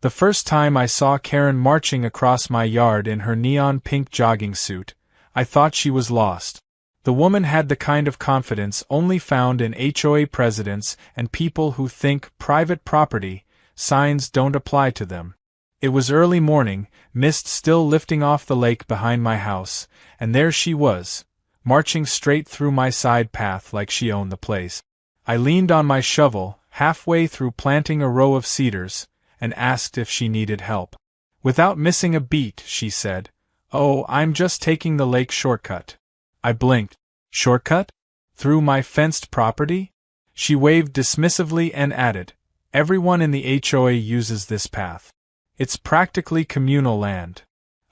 The first time I saw Karen marching across my yard in her neon pink jogging suit, I thought she was lost. The woman had the kind of confidence only found in HOA presidents and people who think private property signs don't apply to them. It was early morning, mist still lifting off the lake behind my house, and there she was, marching straight through my side path like she owned the place. I leaned on my shovel, halfway through planting a row of cedars, and asked if she needed help. Without missing a beat, she said, "Oh, I'm just taking the lake shortcut." I blinked. Shortcut? Through my fenced property? She waved dismissively and added, "Everyone in the HOA uses this path. It's practically communal land."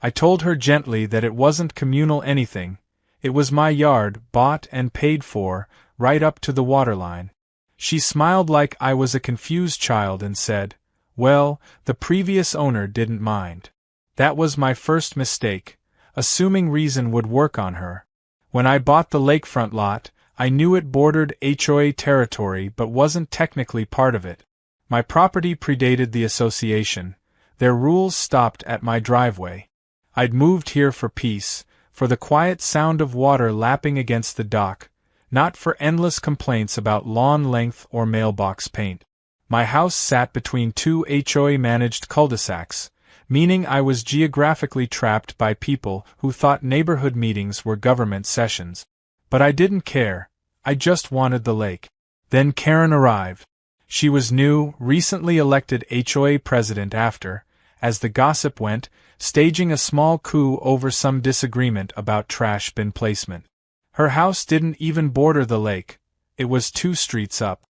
I told her gently that it wasn't communal anything. It was my yard, bought and paid for, right up to the waterline. She smiled like I was a confused child and said, "Well, the previous owner didn't mind." That was my first mistake, assuming reason would work on her. When I bought the lakefront lot, I knew it bordered HOA territory but wasn't technically part of it. My property predated the association. Their rules stopped at my driveway. I'd moved here for peace, for the quiet sound of water lapping against the dock, not for endless complaints about lawn length or mailbox paint. My house sat between two HOA-managed cul-de-sacs, meaning I was geographically trapped by people who thought neighborhood meetings were government sessions. But I didn't care. I just wanted the lake. Then Karen arrived. She was new, recently elected HOA president after, as the gossip went, staging a small coup over some disagreement about trash bin placement. Her house didn't even border the lake. It was 2 streets up.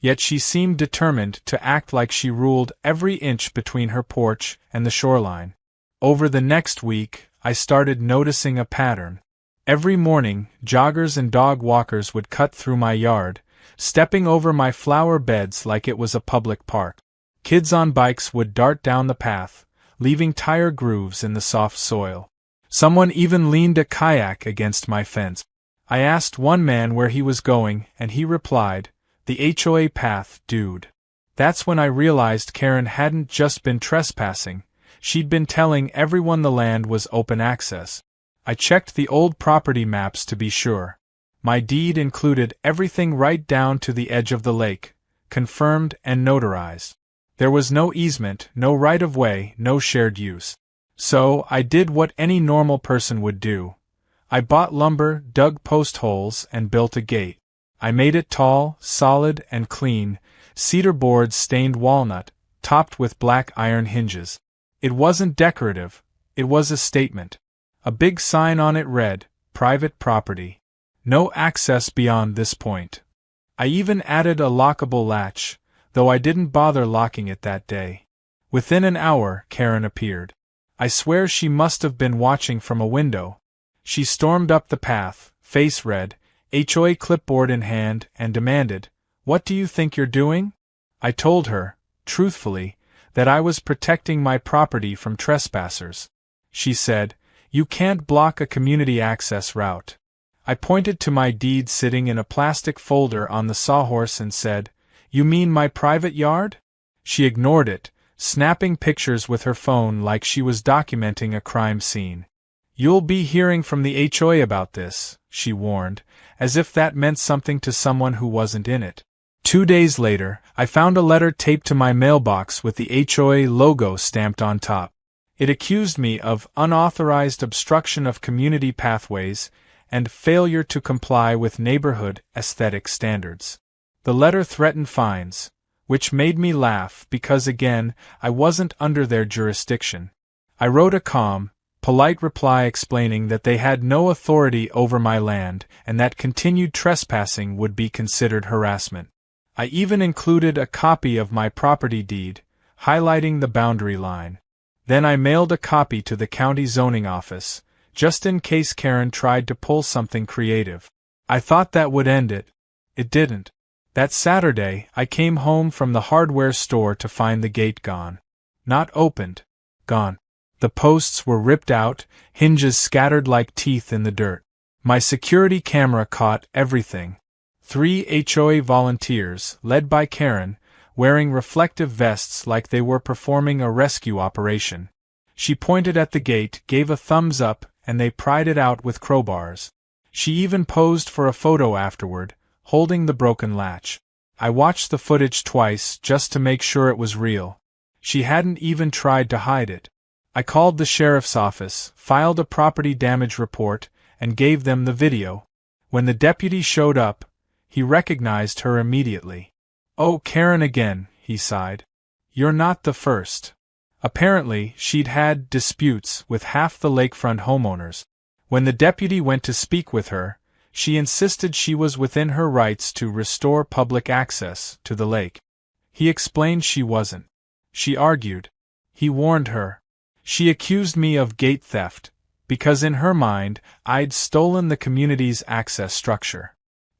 Yet she seemed determined to act like she ruled every inch between her porch and the shoreline. Over the next week, I started noticing a pattern. Every morning, joggers and dog walkers would cut through my yard, stepping over my flower beds like it was a public park. Kids on bikes would dart down the path, leaving tire grooves in the soft soil. Someone even leaned a kayak against my fence. I asked one man where he was going, and he replied, "The HOA path, dude." That's when I realized Karen hadn't just been trespassing, she'd been telling everyone the land was open access. I checked the old property maps to be sure. My deed included everything right down to the edge of the lake, confirmed and notarized. There was no easement, no right-of-way, no shared use. So, I did what any normal person would do. I bought lumber, dug post holes, and built a gate. I made it tall, solid, and clean, cedar boards stained walnut, topped with black iron hinges. It wasn't decorative, it was a statement. A big sign on it read, "Private property. No access beyond this point." I even added a lockable latch, though I didn't bother locking it that day. Within an hour, Karen appeared. I swear she must have been watching from a window. She stormed up the path, face red, HOA clipboard in hand, and demanded, "What do you think you're doing?" I told her, truthfully, that I was protecting my property from trespassers. She said, "You can't block a community access route." I pointed to my deed sitting in a plastic folder on the sawhorse and said, "You mean my private yard?" She ignored it, snapping pictures with her phone like she was documenting a crime scene. "You'll be hearing from the HOA about this," she warned, as if that meant something to someone who wasn't in it. 2 days later, I found a letter taped to my mailbox with the HOA logo stamped on top. It accused me of unauthorized obstruction of community pathways and failure to comply with neighborhood aesthetic standards. The letter threatened fines, which made me laugh because again, I wasn't under their jurisdiction. I wrote a calm, polite reply explaining that they had no authority over my land and that continued trespassing would be considered harassment. I even included a copy of my property deed, highlighting the boundary line. Then I mailed a copy to the county zoning office, just in case Karen tried to pull something creative. I thought that would end it. It didn't. That Saturday, I came home from the hardware store to find the gate gone. Not opened. Gone. The posts were ripped out, hinges scattered like teeth in the dirt. My security camera caught everything. 3 HOA volunteers, led by Karen, wearing reflective vests like they were performing a rescue operation. She pointed at the gate, gave a thumbs up, and they pried it out with crowbars. She even posed for a photo afterward, holding the broken latch. I watched the footage twice just to make sure it was real. She hadn't even tried to hide it. I called the sheriff's office, filed a property damage report, and gave them the video. When the deputy showed up, he recognized her immediately. "Oh, Karen again," he sighed. "You're not the first." Apparently, she'd had disputes with half the lakefront homeowners. When the deputy went to speak with her, she insisted she was within her rights to restore public access to the lake. He explained she wasn't. She argued. He warned her. She accused me of gate theft, because in her mind, I'd stolen the community's access structure.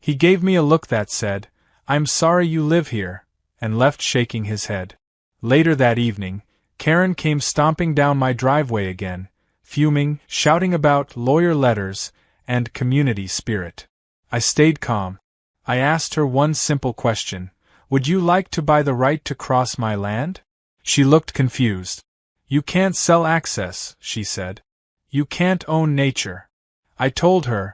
He gave me a look that said, "I'm sorry you live here," and left shaking his head. Later that evening, Karen came stomping down my driveway again, fuming, shouting about lawyer letters and community spirit. I stayed calm. I asked her one simple question: "Would you like to buy the right to cross my land?" She looked confused. "You can't sell access," she said. "You can't own nature." I told her,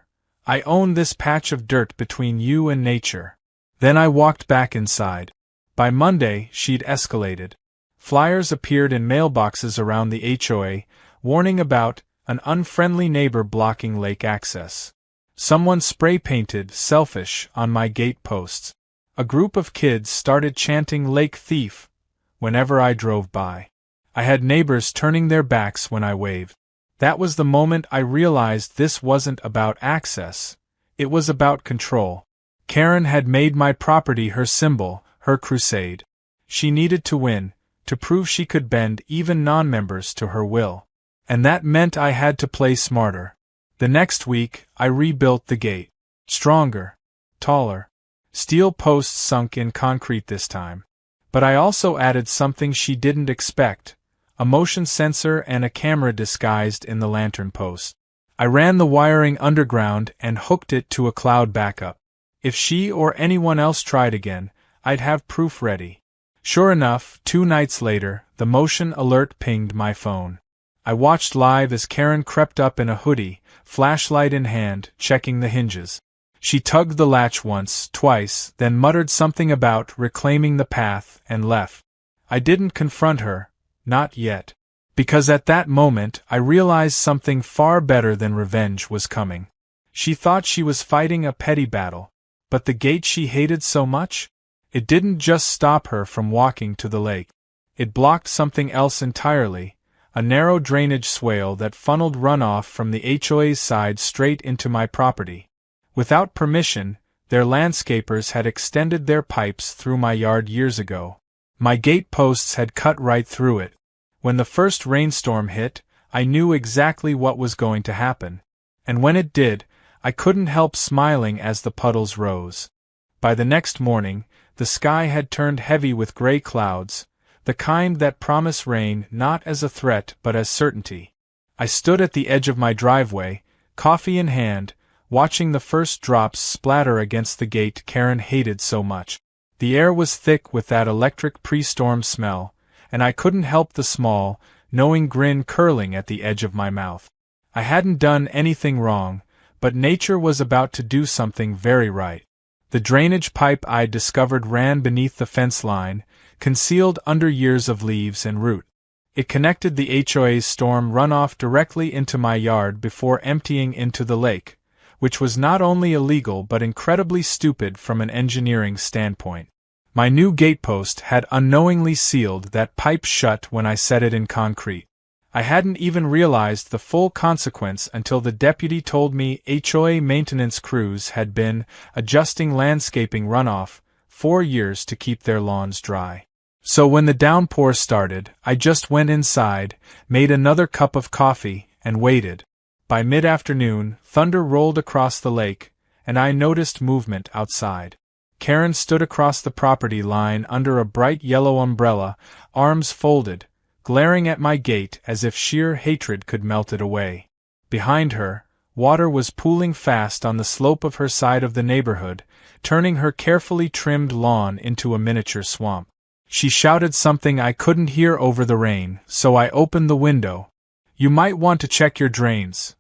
"I own this patch of dirt between you and nature." Then I walked back inside. By Monday, she'd escalated. Flyers appeared in mailboxes around the HOA, warning about an unfriendly neighbor blocking lake access. Someone spray-painted "selfish" on my gate posts. A group of kids started chanting "lake thief" whenever I drove by. I had neighbors turning their backs when I waved. That was the moment I realized this wasn't about access, it was about control. Karen had made my property her symbol, her crusade. She needed to win, to prove she could bend even non-members to her will. And that meant I had to play smarter. The next week, I rebuilt the gate. Stronger. Taller. Steel posts sunk in concrete this time. But I also added something she didn't expect: a motion sensor and a camera disguised in the lantern post. I ran the wiring underground and hooked it to a cloud backup. If she or anyone else tried again, I'd have proof ready. Sure enough, 2 nights later, the motion alert pinged my phone. I watched live as Karen crept up in a hoodie, flashlight in hand, checking the hinges. She tugged the latch once, twice, then muttered something about reclaiming the path and left. I didn't confront her, not yet. Because at that moment I realized something far better than revenge was coming. She thought she was fighting a petty battle, but the gate she hated so much? It didn't just stop her from walking to the lake. It blocked something else entirely, a narrow drainage swale that funneled runoff from the HOA's side straight into my property. Without permission, their landscapers had extended their pipes through my yard years ago. My gate posts had cut right through it. When the first rainstorm hit, I knew exactly what was going to happen. And when it did, I couldn't help smiling as the puddles rose. By the next morning, the sky had turned heavy with gray clouds, the kind that promise rain not as a threat but as certainty. I stood at the edge of my driveway, coffee in hand, watching the first drops splatter against the gate Karen hated so much. The air was thick with that electric pre-storm smell, and I couldn't help the small, knowing grin curling at the edge of my mouth. I hadn't done anything wrong, but nature was about to do something very right. The drainage pipe I'd discovered ran beneath the fence line, concealed under years of leaves and root. It connected the HOA's storm runoff directly into my yard before emptying into the lake, which was not only illegal but incredibly stupid from an engineering standpoint. My new gatepost had unknowingly sealed that pipe shut when I set it in concrete. I hadn't even realized the full consequence until the deputy told me HOA maintenance crews had been adjusting landscaping runoff 4 years to keep their lawns dry. So when the downpour started, I just went inside, made another cup of coffee, and waited. By mid-afternoon, thunder rolled across the lake, and I noticed movement outside. Karen stood across the property line under a bright yellow umbrella, arms folded, glaring at my gate as if sheer hatred could melt it away. Behind her, water was pooling fast on the slope of her side of the neighborhood, turning her carefully trimmed lawn into a miniature swamp. She shouted something I couldn't hear over the rain, so I opened the window. "You might want to check your drains,"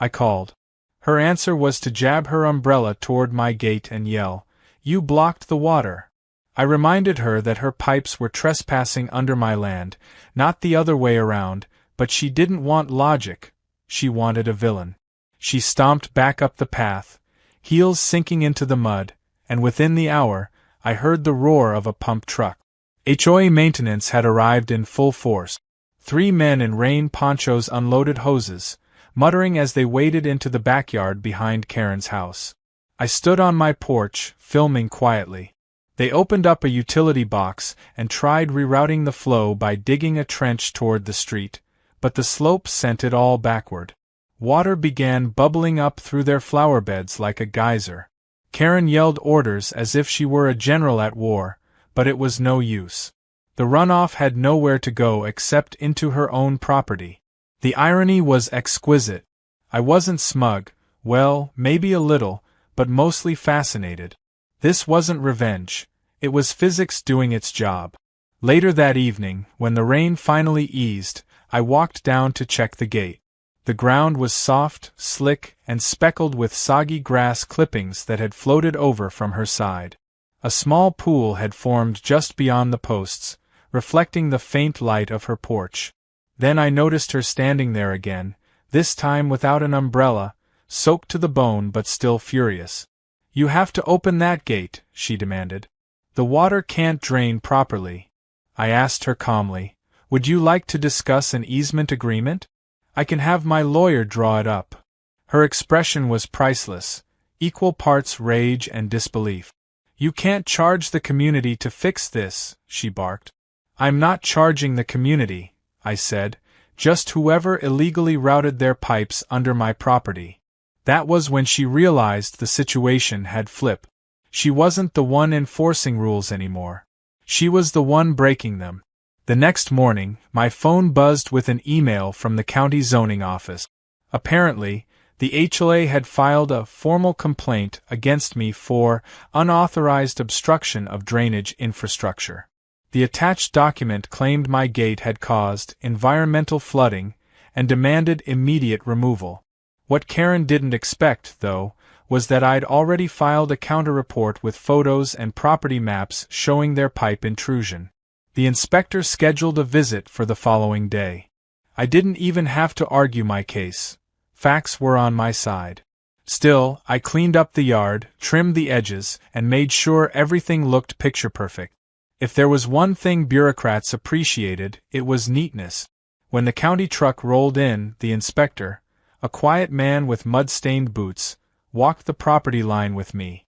I called. Her answer was to jab her umbrella toward my gate and yell, "You blocked the water." I reminded her that her pipes were trespassing under my land, not the other way around, but she didn't want logic, she wanted a villain. She stomped back up the path, heels sinking into the mud, and within the hour, I heard the roar of a pump truck. HOA maintenance had arrived in full force. 3 men in rain ponchos unloaded hoses, muttering as they waded into the backyard behind Karen's house. I stood on my porch, filming quietly. They opened up a utility box and tried rerouting the flow by digging a trench toward the street, but the slope sent it all backward. Water began bubbling up through their flower beds like a geyser. Karen yelled orders as if she were a general at war, but it was no use. The runoff had nowhere to go except into her own property. The irony was exquisite. I wasn't smug, well, maybe a little, but mostly fascinated. This wasn't revenge. It was physics doing its job. Later that evening, when the rain finally eased, I walked down to check the gate. The ground was soft, slick, and speckled with soggy grass clippings that had floated over from her side. A small pool had formed just beyond the posts, reflecting the faint light of her porch. Then I noticed her standing there again, this time without an umbrella, soaked to the bone but still furious. "You have to open that gate," she demanded. "The water can't drain properly." I asked her calmly, "Would you like to discuss an easement agreement? I can have my lawyer draw it up." Her expression was priceless, equal parts rage and disbelief. "You can't charge the community to fix this," she barked. "I'm not charging the community," I said, "just whoever illegally routed their pipes under my property." That was when she realized the situation had flipped. She wasn't the one enforcing rules anymore. She was the one breaking them. The next morning, my phone buzzed with an email from the county zoning office. Apparently, the HOA had filed a formal complaint against me for unauthorized obstruction of drainage infrastructure. The attached document claimed my gate had caused environmental flooding and demanded immediate removal. What Karen didn't expect, though, was that I'd already filed a counter-report with photos and property maps showing their pipe intrusion. The inspector scheduled a visit for the following day. I didn't even have to argue my case. Facts were on my side. Still, I cleaned up the yard, trimmed the edges, and made sure everything looked picture-perfect. If there was one thing bureaucrats appreciated, it was neatness. When the county truck rolled in, the inspector, a quiet man with mud-stained boots, walked the property line with me.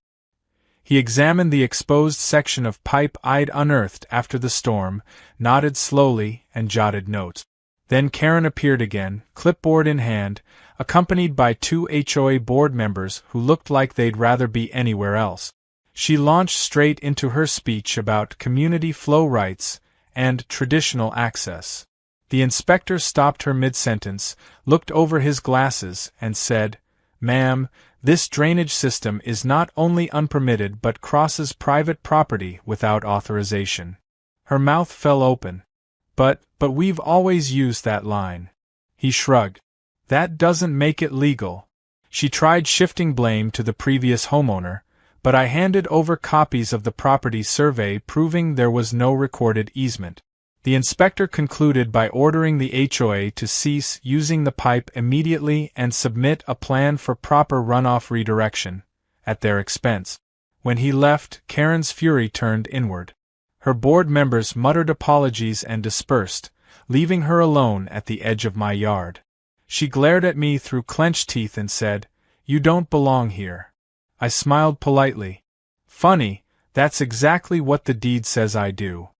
He examined the exposed section of pipe I'd unearthed after the storm, nodded slowly, and jotted notes. Then Karen appeared again, clipboard in hand, accompanied by 2 HOA board members who looked like they'd rather be anywhere else. She launched straight into her speech about community flow rights and traditional access. The inspector stopped her mid-sentence, looked over his glasses, and said, "Ma'am, this drainage system is not only unpermitted but crosses private property without authorization." Her mouth fell open. But we've always used that line." He shrugged. "That doesn't make it legal." She tried shifting blame to the previous homeowner, but I handed over copies of the property survey proving there was no recorded easement. The inspector concluded by ordering the HOA to cease using the pipe immediately and submit a plan for proper runoff redirection, at their expense. When he left, Karen's fury turned inward. Her board members muttered apologies and dispersed, leaving her alone at the edge of my yard. She glared at me through clenched teeth and said, "You don't belong here." I smiled politely. "Funny, that's exactly what the deed says I do."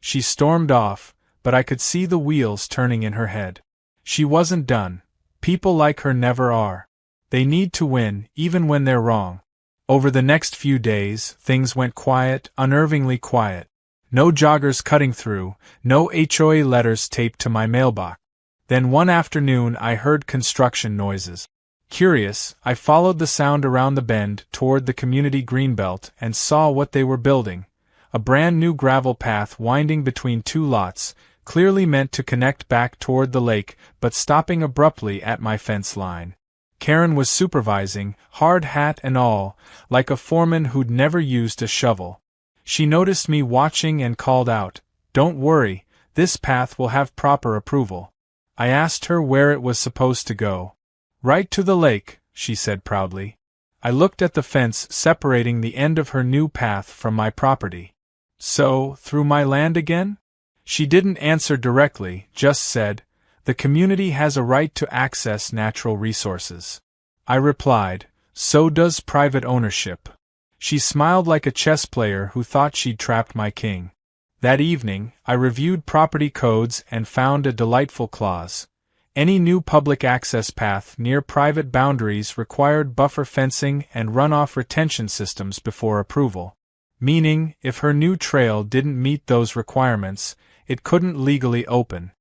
She stormed off, but I could see the wheels turning in her head. She wasn't done. People like her never are. They need to win, even when they're wrong. Over the next few days, things went quiet, unnervingly quiet. No joggers cutting through, no HOA letters taped to my mailbox. Then one afternoon I heard construction noises. Curious, I followed the sound around the bend toward the community greenbelt and saw what they were building. a brand new gravel path winding between two lots, clearly meant to connect back toward the lake but stopping abruptly at my fence line. Karen was supervising, hard hat and all, like a foreman who'd never used a shovel. She noticed me watching and called out, "Don't worry, this path will have proper approval." I asked her where it was supposed to go. "Right to the lake," she said proudly. I looked at the fence separating the end of her new path from my property. "So, through my land again?" She didn't answer directly, just said, "The community has a right to access natural resources." I replied, "So does private ownership." She smiled like a chess player who thought she'd trapped my king. That evening, I reviewed property codes and found a delightful clause. Any new public access path near private boundaries required buffer fencing and runoff retention systems before approval. Meaning, if her new trail didn't meet those requirements, it couldn't legally open.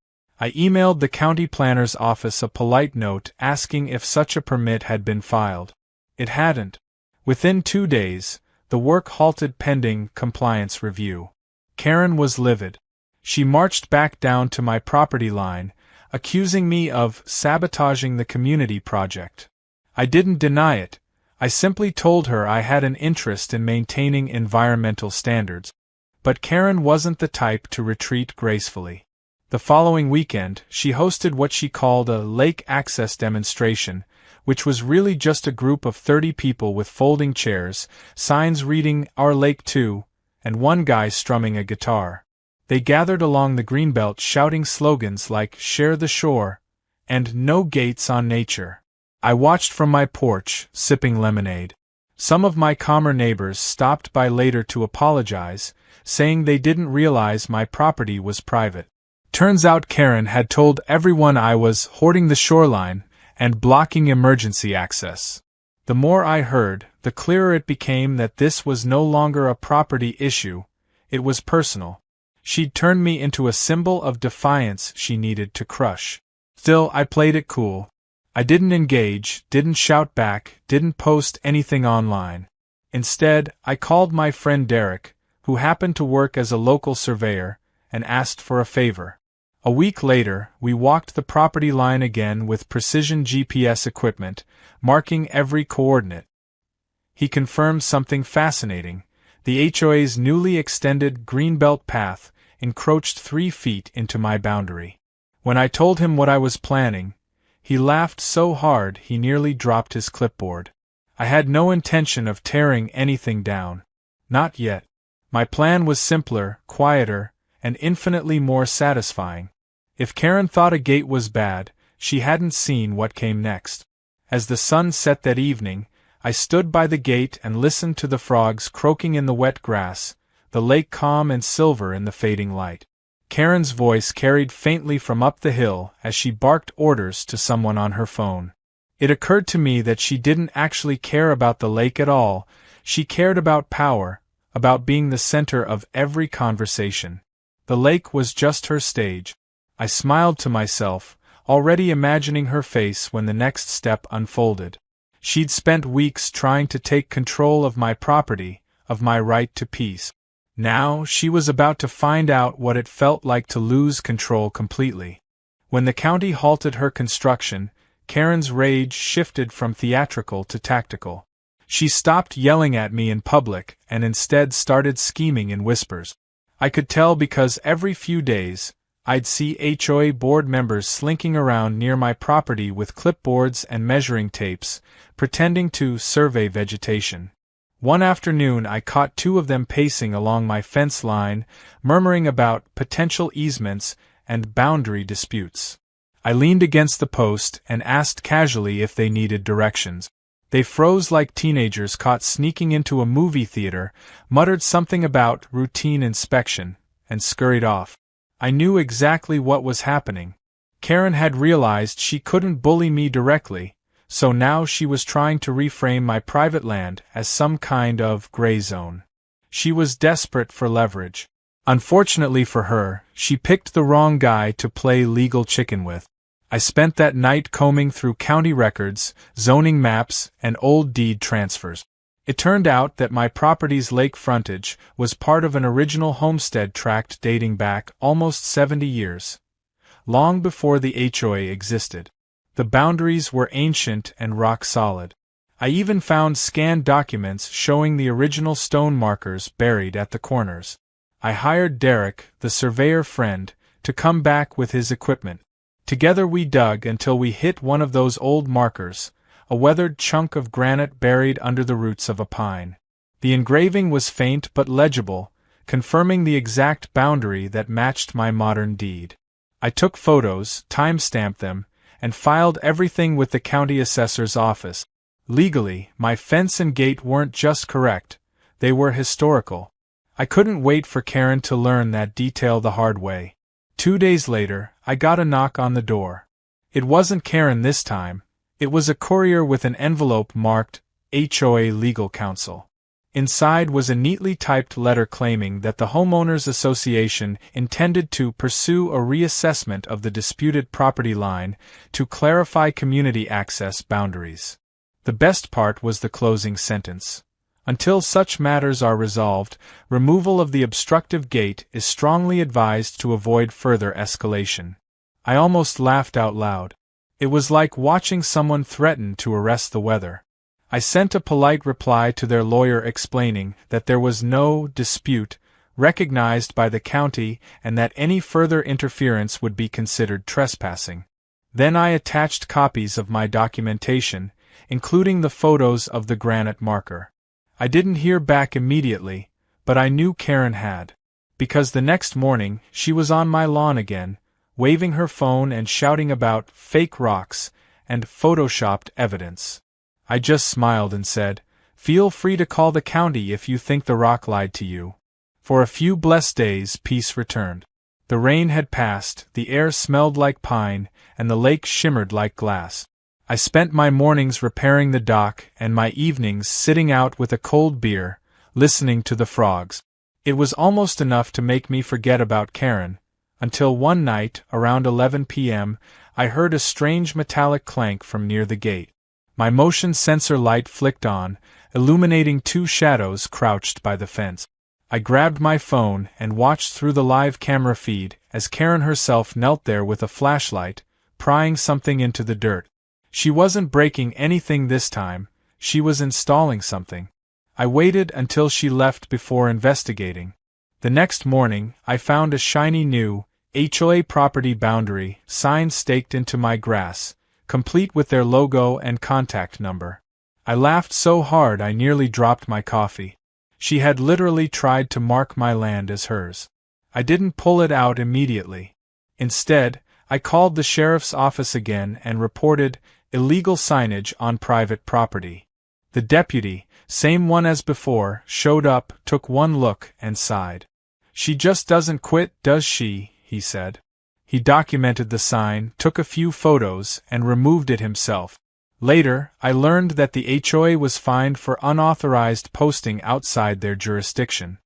I emailed the county planner's office a polite note asking if such a permit had been filed. It hadn't. Within 2 days, the work halted pending compliance review. Karen was livid. She marched back down to my property line, accusing me of sabotaging the community project. I didn't deny it. I simply told her I had an interest in maintaining environmental standards. But Karen wasn't the type to retreat gracefully. The following weekend, she hosted what she called a lake access demonstration, which was really just a group of 30 people with folding chairs, signs reading "Our Lake Too," and one guy strumming a guitar. They gathered along the greenbelt shouting slogans like "Share the Shore" and "No Gates on Nature." I watched from my porch, sipping lemonade. Some of my calmer neighbors stopped by later to apologize, saying they didn't realize my property was private. Turns out Karen had told everyone I was hoarding the shoreline and blocking emergency access. The more I heard, the clearer it became that this was no longer a property issue, it was personal. She'd turned me into a symbol of defiance she needed to crush. Still, I played it cool. I didn't engage, didn't shout back, didn't post anything online. Instead, I called my friend Derek, who happened to work as a local surveyor, and asked for a favor. A week later, we walked the property line again with precision GPS equipment, marking every coordinate. He confirmed something fascinating. The HOA's newly extended Greenbelt path encroached 3 feet into my boundary. When I told him what I was planning, he laughed so hard he nearly dropped his clipboard. I had no intention of tearing anything down. Not yet. My plan was simpler, quieter, and infinitely more satisfying. If Karen thought a gate was bad, she hadn't seen what came next. As the sun set that evening, I stood by the gate and listened to the frogs croaking in the wet grass, the lake calm and silver in the fading light. Karen's voice carried faintly from up the hill as she barked orders to someone on her phone. It occurred to me that she didn't actually care about the lake at all, she cared about power, about being the center of every conversation. The lake was just her stage. I smiled to myself, already imagining her face when the next step unfolded. She'd spent weeks trying to take control of my property, of my right to peace. Now she was about to find out what it felt like to lose control completely. When the county halted her construction, Karen's rage shifted from theatrical to tactical. She stopped yelling at me in public and instead started scheming in whispers. I could tell because every few days, I'd see HOA board members slinking around near my property with clipboards and measuring tapes, pretending to survey vegetation. One afternoon I caught 2 of them pacing along my fence line, murmuring about potential easements and boundary disputes. I leaned against the post and asked casually if they needed directions. They froze like teenagers caught sneaking into a movie theater, muttered something about routine inspection, and scurried off. I knew exactly what was happening. Karen had realized she couldn't bully me directly, so now she was trying to reframe my private land as some kind of gray zone. She was desperate for leverage. Unfortunately for her, she picked the wrong guy to play legal chicken with. I spent that night combing through county records, zoning maps, and old deed transfers. It turned out that my property's lake frontage was part of an original homestead tract dating back almost 70 years, long before the HOA existed. The boundaries were ancient and rock solid. I even found scanned documents showing the original stone markers buried at the corners. I hired Derek, the surveyor friend, to come back with his equipment. Together we dug until we hit one of those old markers, a weathered chunk of granite buried under the roots of a pine. The engraving was faint but legible, confirming the exact boundary that matched my modern deed. I took photos, time-stamped them, and filed everything with the county assessor's office. Legally, my fence and gate weren't just correct, they were historical. I couldn't wait for Karen to learn that detail the hard way. 2 days later, I got a knock on the door. It wasn't Karen this time. It was a courier with an envelope marked HOA Legal Counsel. Inside was a neatly typed letter claiming that the Homeowners Association intended to pursue a reassessment of the disputed property line to clarify community access boundaries. The best part was the closing sentence. Until such matters are resolved, removal of the obstructive gate is strongly advised to avoid further escalation. I almost laughed out loud. It was like watching someone threaten to arrest the weather. I sent a polite reply to their lawyer explaining that there was no dispute recognized by the county and that any further interference would be considered trespassing. Then I attached copies of my documentation, including the photos of the granite marker. I didn't hear back immediately, but I knew Karen had. Because the next morning, she was on my lawn again, waving her phone and shouting about fake rocks and photoshopped evidence. I just smiled and said, "Feel free to call the county if you think the rock lied to you." For a few blessed days, peace returned. The rain had passed, the air smelled like pine, and the lake shimmered like glass. I spent my mornings repairing the dock and my evenings sitting out with a cold beer, listening to the frogs. It was almost enough to make me forget about Karen, until one night, around 11 p.m., I heard a strange metallic clank from near the gate. My motion sensor light flicked on, illuminating 2 shadows crouched by the fence. I grabbed my phone and watched through the live camera feed as Karen herself knelt there with a flashlight, prying something into the dirt. She wasn't breaking anything this time, she was installing something. I waited until she left before investigating. The next morning, I found a shiny new HOA property boundary sign staked into my grass, complete with their logo and contact number. I laughed so hard I nearly dropped my coffee. She had literally tried to mark my land as hers. I didn't pull it out immediately. Instead, I called the sheriff's office again and reported illegal signage on private property. The deputy, same one as before, showed up, took one look, and sighed. "She just doesn't quit, does she?" he said. He documented the sign, took a few photos, and removed it himself. Later, I learned that the HOA was fined for unauthorized posting outside their jurisdiction.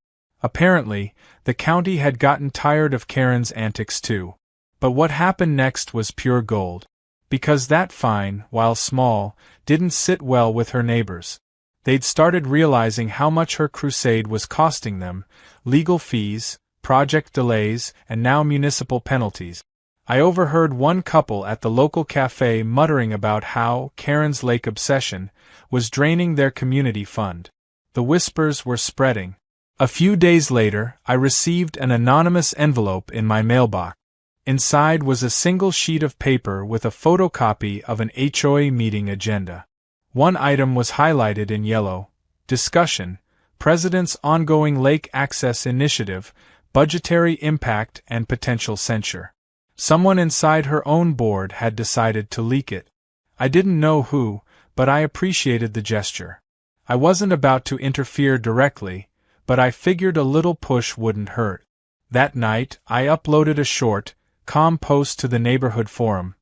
Apparently, the county had gotten tired of Karen's antics too. But what happened next was pure gold. Because that fine, while small, didn't sit well with her neighbors. They'd started realizing how much her crusade was costing them: legal fees, project delays, and now municipal penalties. I overheard one couple at the local cafe muttering about how Karen's lake obsession was draining their community fund. The whispers were spreading. A few days later, I received an anonymous envelope in my mailbox. Inside was a single sheet of paper with a photocopy of an HOA meeting agenda. One item was highlighted in yellow: Discussion, President's ongoing lake access initiative, budgetary impact and potential censure. Someone inside her own board had decided to leak it. I didn't know who, but I appreciated the gesture. I wasn't about to interfere directly, but I figured a little push wouldn't hurt. That night, I uploaded a short, calm post to the neighborhood forum,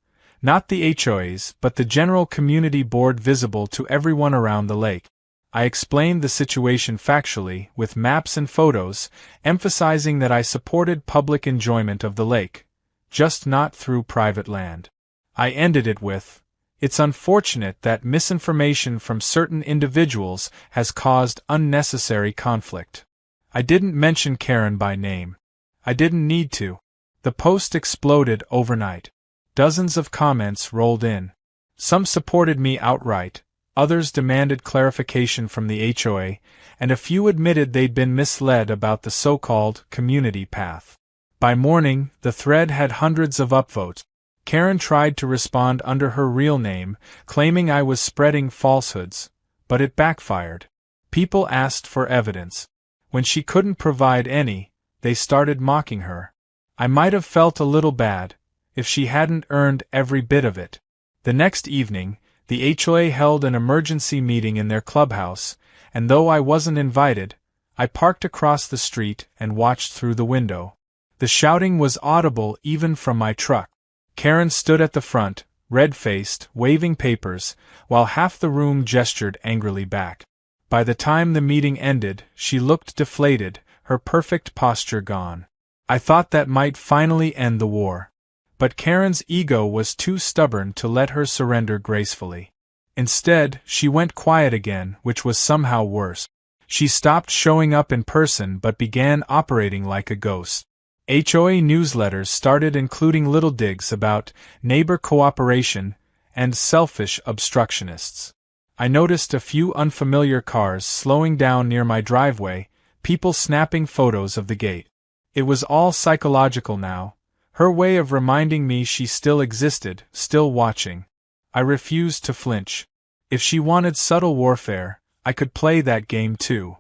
not the HOA's but the general community board visible to everyone around the lake. I explained the situation factually, with maps and photos, emphasizing that I supported public enjoyment of the lake, just not through private land. I ended it with, It's unfortunate that misinformation from certain individuals has caused unnecessary conflict. I didn't mention Karen by name. I didn't need to. The post exploded overnight. Dozens of comments rolled in. Some supported me outright, others demanded clarification from the HOA, and a few admitted they'd been misled about the so-called community path. By morning, the thread had hundreds of upvotes. Karen tried to respond under her real name, claiming I was spreading falsehoods, but it backfired. People asked for evidence. When she couldn't provide any, they started mocking her. I might have felt a little bad, if she hadn't earned every bit of it. The next evening, the HOA held an emergency meeting in their clubhouse, and though I wasn't invited, I parked across the street and watched through the window. The shouting was audible even from my truck. Karen stood at the front, red-faced, waving papers, while half the room gestured angrily back. By the time the meeting ended, she looked deflated, her perfect posture gone. I thought that might finally end the war. But Karen's ego was too stubborn to let her surrender gracefully. Instead, she went quiet again, which was somehow worse. She stopped showing up in person but began operating like a ghost. HOA newsletters started including little digs about neighbor cooperation and selfish obstructionists. I noticed a few unfamiliar cars slowing down near my driveway, people snapping photos of the gate. It was all psychological now, her way of reminding me she still existed, still watching. I refused to flinch. If she wanted subtle warfare, I could play that game too.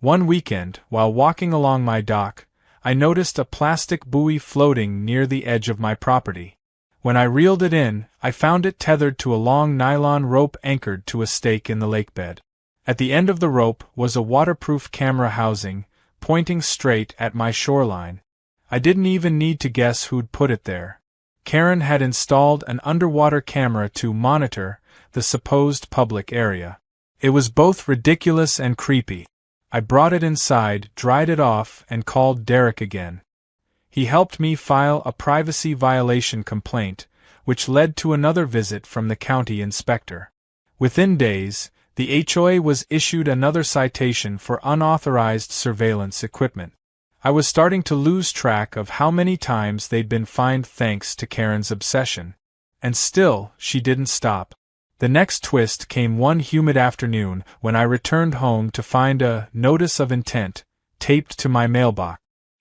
One weekend, while walking along my dock, I noticed a plastic buoy floating near the edge of my property. When I reeled it in, I found it tethered to a long nylon rope anchored to a stake in the lakebed. At the end of the rope was a waterproof camera housing, pointing straight at my shoreline. I didn't even need to guess who'd put it there. Karen had installed an underwater camera to monitor the supposed public area. It was both ridiculous and creepy. I brought it inside, dried it off, and called Derek again. He helped me file a privacy violation complaint, which led to another visit from the county inspector. Within days, the HOA was issued another citation for unauthorized surveillance equipment. I was starting to lose track of how many times they'd been fined thanks to Karen's obsession. And still, she didn't stop. The next twist came one humid afternoon when I returned home to find a notice of intent taped to my mailbox.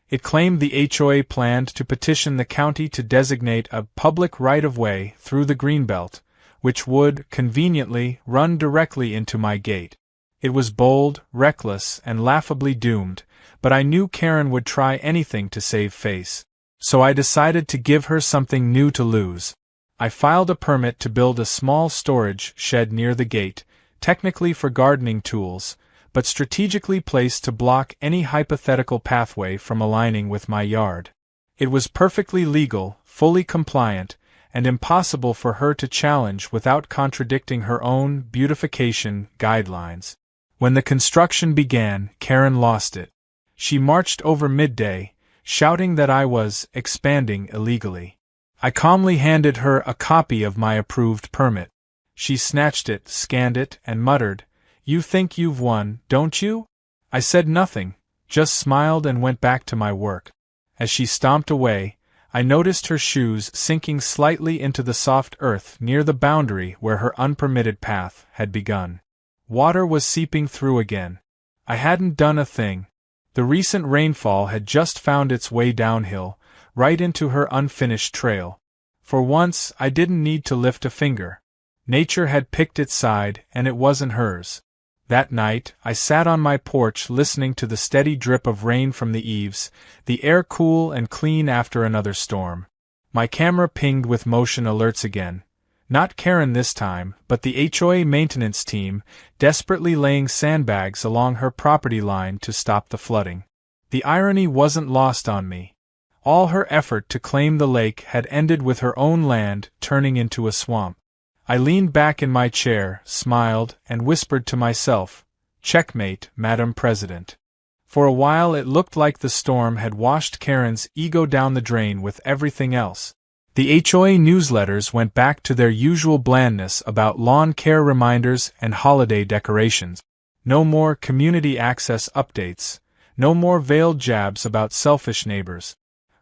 It claimed the HOA planned to petition the county to designate a public right-of-way through the Greenbelt, which would, conveniently, run directly into my gate. It was bold, reckless, and laughably doomed, but I knew Karen would try anything to save face. So I decided to give her something new to lose. I filed a permit to build a small storage shed near the gate, technically for gardening tools, but strategically placed to block any hypothetical pathway from aligning with my yard. It was perfectly legal, fully compliant, and impossible for her to challenge without contradicting her own beautification guidelines. When the construction began, Karen lost it. She marched over midday, shouting that I was expanding illegally. I calmly handed her a copy of my approved permit. She snatched it, scanned it, and muttered, "You think you've won, don't you?" I said nothing, just smiled and went back to my work. As she stomped away, I noticed her shoes sinking slightly into the soft earth near the boundary where her unpermitted path had begun. Water was seeping through again. I hadn't done a thing. The recent rainfall had just found its way downhill, right into her unfinished trail. For once, I didn't need to lift a finger. Nature had picked its side, and it wasn't hers. That night, I sat on my porch listening to the steady drip of rain from the eaves, the air cool and clean after another storm. My camera pinged with motion alerts again. Not Karen this time, but the HOA maintenance team, desperately laying sandbags along her property line to stop the flooding. The irony wasn't lost on me. All her effort to claim the lake had ended with her own land turning into a swamp. I leaned back in my chair, smiled, and whispered to myself, "Checkmate, Madam President." For a while it looked like the storm had washed Karen's ego down the drain with everything else. The HOA newsletters went back to their usual blandness about lawn care reminders and holiday decorations. No more community access updates, no more veiled jabs about selfish neighbors.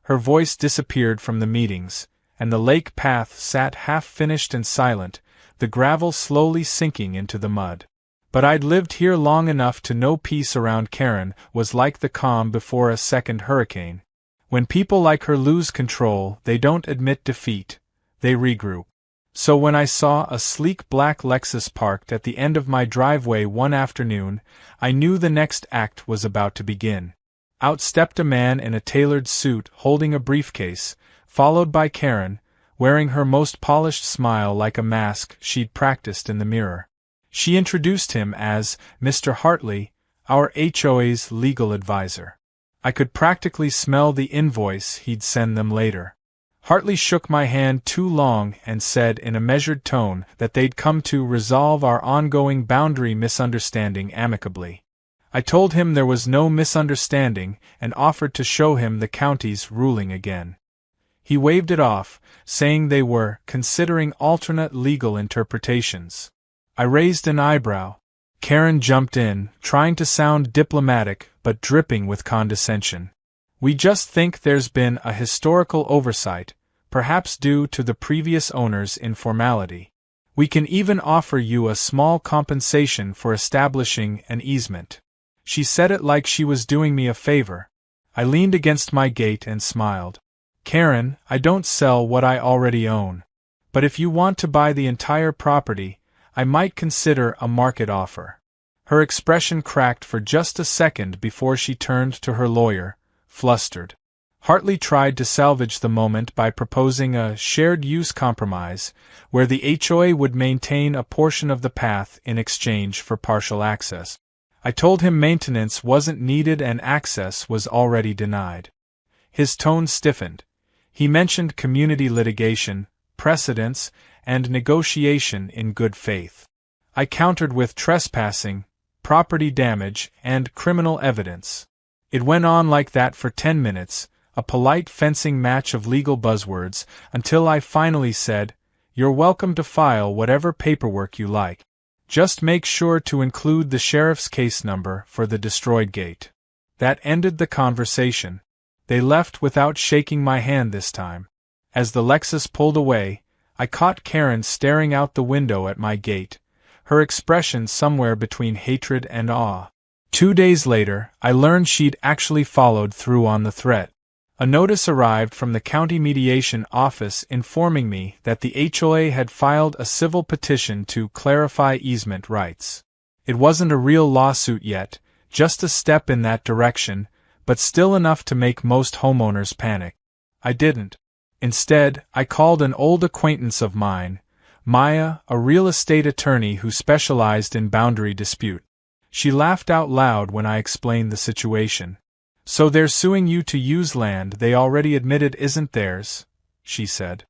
Her voice disappeared from the meetings, and the lake path sat half-finished and silent, the gravel slowly sinking into the mud. But I'd lived here long enough to know peace around Karen was like the calm before a second hurricane. When people like her lose control, they don't admit defeat, they regroup. So when I saw a sleek black Lexus parked at the end of my driveway one afternoon, I knew the next act was about to begin. Out stepped a man in a tailored suit holding a briefcase, followed by Karen, wearing her most polished smile like a mask she'd practiced in the mirror. She introduced him as Mr. Hartley, our HOA's legal advisor. I could practically smell the invoice he'd send them later. Hartley shook my hand too long and said in a measured tone that they'd come to resolve our ongoing boundary misunderstanding amicably. I told him there was no misunderstanding and offered to show him the county's ruling again. He waved it off, saying they were considering alternate legal interpretations. I raised an eyebrow. Karen jumped in, trying to sound diplomatic but dripping with condescension. We just think there's been a historical oversight, perhaps due to the previous owner's informality. We can even offer you a small compensation for establishing an easement. She said it like she was doing me a favor. I leaned against my gate and smiled. Karen, I don't sell what I already own. But if you want to buy the entire property, I might consider a market offer. Her expression cracked for just a second before she turned to her lawyer, flustered. Hartley tried to salvage the moment by proposing a shared-use compromise, where the HOA would maintain a portion of the path in exchange for partial access. I told him maintenance wasn't needed and access was already denied. His tone stiffened. He mentioned community litigation, precedents, and negotiation in good faith. I countered with trespassing, property damage, and criminal evidence. It went on like that for 10 minutes, a polite fencing match of legal buzzwords, until I finally said, "You're welcome to file whatever paperwork you like. Just make sure to include the sheriff's case number for the destroyed gate." That ended the conversation. They left without shaking my hand this time. As the Lexus pulled away, I caught Karen staring out the window at my gate, her expression somewhere between hatred and awe. 2 days later, I learned she'd actually followed through on the threat. A notice arrived from the county mediation office informing me that the HOA had filed a civil petition to clarify easement rights. It wasn't a real lawsuit yet, just a step in that direction, but still enough to make most homeowners panic. I didn't. Instead, I called an old acquaintance of mine, Maya, a real estate attorney who specialized in boundary dispute. She laughed out loud when I explained the situation. "So they're suing you to use land they already admitted isn't theirs," she said.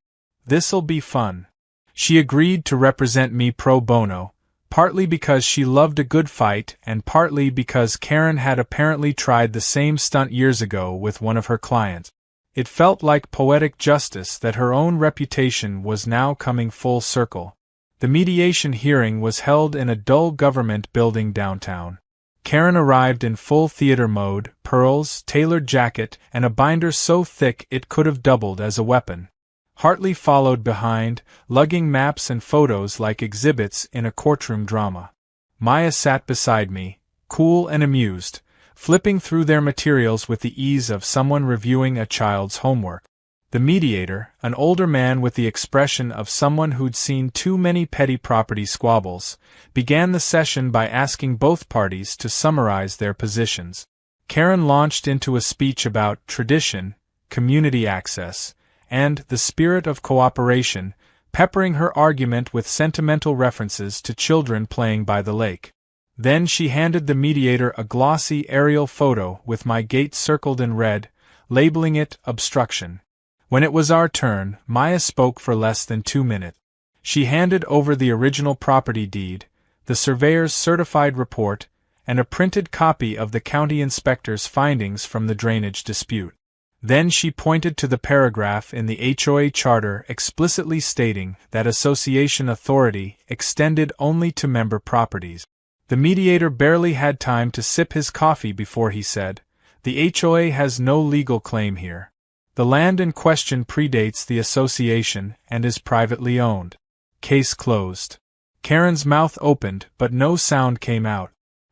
"This'll be fun." She agreed to represent me pro bono, partly because she loved a good fight and partly because Karen had apparently tried the same stunt years ago with one of her clients. It felt like poetic justice that her own reputation was now coming full circle. The mediation hearing was held in a dull government building downtown. Karen arrived in full theater mode, pearls, tailored jacket, and a binder so thick it could have doubled as a weapon. Hartley followed behind, lugging maps and photos like exhibits in a courtroom drama. Maya sat beside me, cool and amused, flipping through their materials with the ease of someone reviewing a child's homework. The mediator, an older man with the expression of someone who'd seen too many petty property squabbles, began the session by asking both parties to summarize their positions. Karen launched into a speech about tradition, community access, and the spirit of cooperation, peppering her argument with sentimental references to children playing by the lake. Then she handed the mediator a glossy aerial photo with my gate circled in red, labeling it obstruction. When it was our turn, Maya spoke for less than 2 minutes. She handed over the original property deed, the surveyor's certified report, and a printed copy of the county inspector's findings from the drainage dispute. Then she pointed to the paragraph in the HOA charter explicitly stating that association authority extended only to member properties. The mediator barely had time to sip his coffee before he said, "The HOA has no legal claim here. The land in question predates the association and is privately owned. Case closed." Karen's mouth opened, but no sound came out.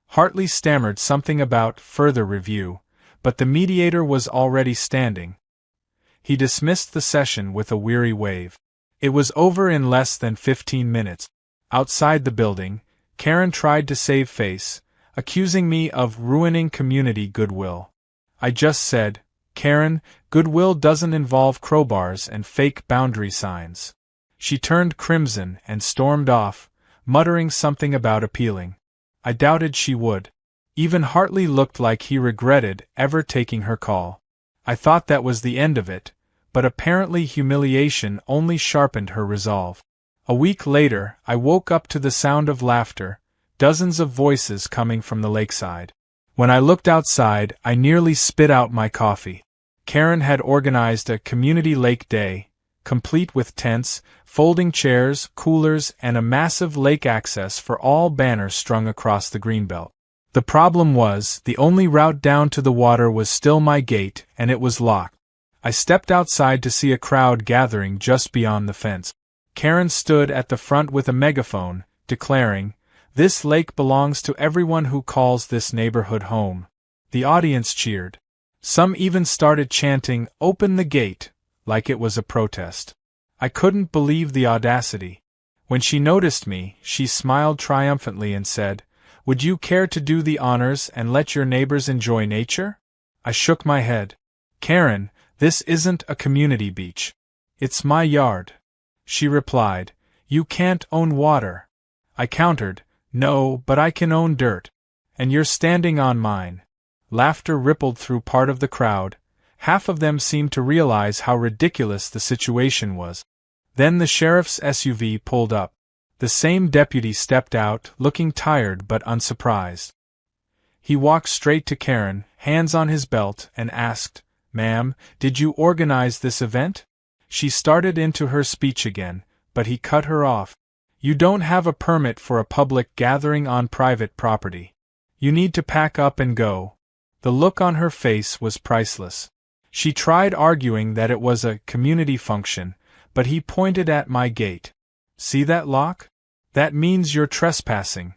Hartley stammered something about further review, but the mediator was already standing. He dismissed the session with a weary wave. It was over in less than 15 minutes. Outside the building, Karen tried to save face, accusing me of ruining community goodwill. I just said, "Karen, goodwill doesn't involve crowbars and fake boundary signs." She turned crimson and stormed off, muttering something about appealing. I doubted she would. Even Hartley looked like he regretted ever taking her call. I thought that was the end of it, but apparently humiliation only sharpened her resolve. A week later, I woke up to the sound of laughter, dozens of voices coming from the lakeside. When I looked outside, I nearly spit out my coffee. Karen had organized a community lake day, complete with tents, folding chairs, coolers, and a massive lake access for all banners strung across the greenbelt. The problem was, the only route down to the water was still my gate, and it was locked. I stepped outside to see a crowd gathering just beyond the fence. Karen stood at the front with a megaphone, declaring, "This lake belongs to everyone who calls this neighborhood home." The audience cheered. Some even started chanting, "Open the gate," like it was a protest. I couldn't believe the audacity. When she noticed me, she smiled triumphantly and said, "Would you care to do the honors and let your neighbors enjoy nature?" I shook my head. "Karen, this isn't a community beach. It's my yard." She replied, "You can't own water." I countered, "No, but I can own dirt. And you're standing on mine." Laughter rippled through part of the crowd. Half of them seemed to realize how ridiculous the situation was. Then the sheriff's SUV pulled up. The same deputy stepped out, looking tired but unsurprised. He walked straight to Karen, hands on his belt, and asked, "Ma'am, did you organize this event?" She started into her speech again, but he cut her off. "You don't have a permit for a public gathering on private property. You need to pack up and go." The look on her face was priceless. She tried arguing that it was a community function, but he pointed at my gate. "See that lock? That means you're trespassing."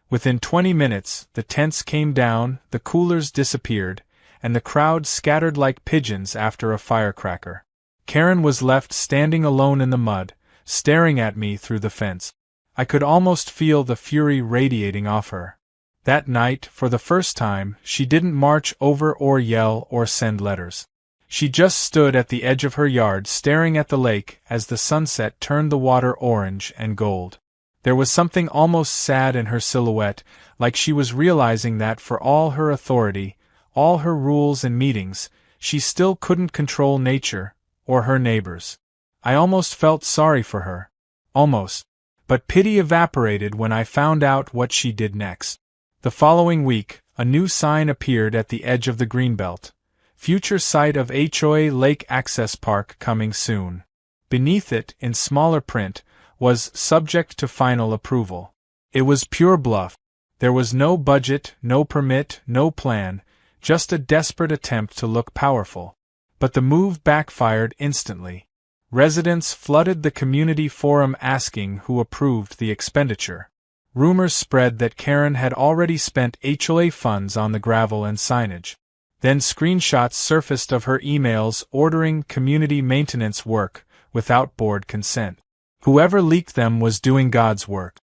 Within 20 minutes, the tents came down, the coolers disappeared, and the crowd scattered like pigeons after a firecracker. Karen was left standing alone in the mud, staring at me through the fence. I could almost feel the fury radiating off her. That night, for the first time, she didn't march over or yell or send letters. She just stood at the edge of her yard staring at the lake as the sunset turned the water orange and gold. There was something almost sad in her silhouette, like she was realizing that for all her authority, all her rules and meetings, she still couldn't control nature, or her neighbors. I almost felt sorry for her. Almost. But pity evaporated when I found out what she did next. The following week, a new sign appeared at the edge of the greenbelt. "Future site of HOA Lake Access Park coming soon." Beneath it, in smaller print, was "subject to final approval." It was pure bluff. There was no budget, no permit, no plan, just a desperate attempt to look powerful. But the move backfired instantly. Residents flooded the community forum asking who approved the expenditure. Rumors spread that Karen had already spent HOA funds on the gravel and signage. Then screenshots surfaced of her emails ordering community maintenance work without board consent. Whoever leaked them was doing God's work.